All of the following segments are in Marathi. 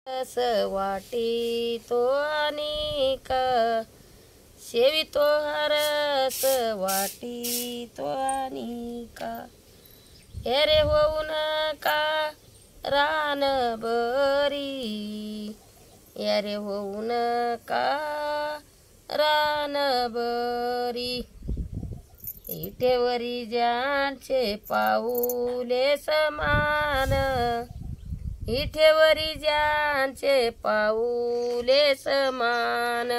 रस वाटितो अनेक सेवितो रस वाटितो अनेक एरे होऊ नका रानबरी एरे होऊ नका रानबरी इटेवरी ज्यांचे पाऊले समान इठेवरी ज्यांचे पाऊले समान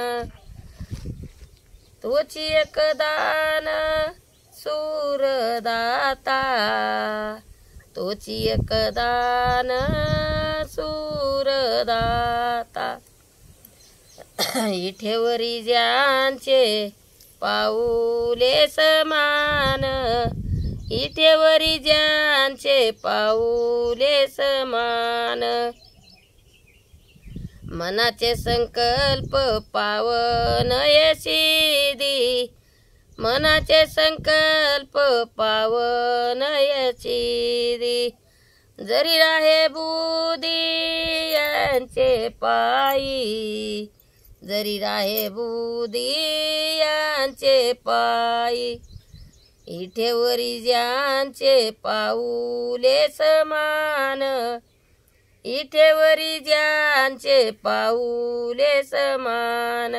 तोची एक दान सूरदाता तोची एक दान सूरदाता इठेवरी ज्यांचे पाऊले समान इठेवरी ज्यांचे पाऊले समान मनाचे संकल्प पावन यशिदी मनाचे संकल्प पावन यशिदी जरी राहे बुधी यांचे पायी जरी राहे बुधी यांचे पायी इठेवरी ज्यांचे पाऊले समान इठेवरी ज्यांचे पाऊले समान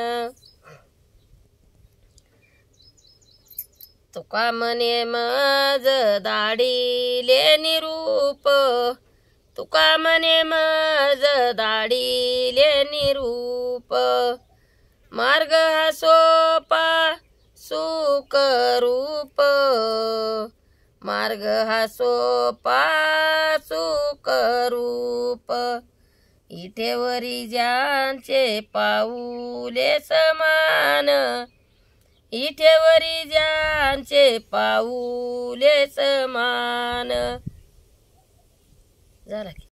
तुका म्हणे मज दाढीले निरूप तुका म्हणे मज दाढीले निरूप मार्ग हा सोपा सुख रूप मार्ग हा सोपा सुख रूप इठेवरी ज्यांचे पाऊले समान इठेवरी ज्यांचे पाऊले समान झाला की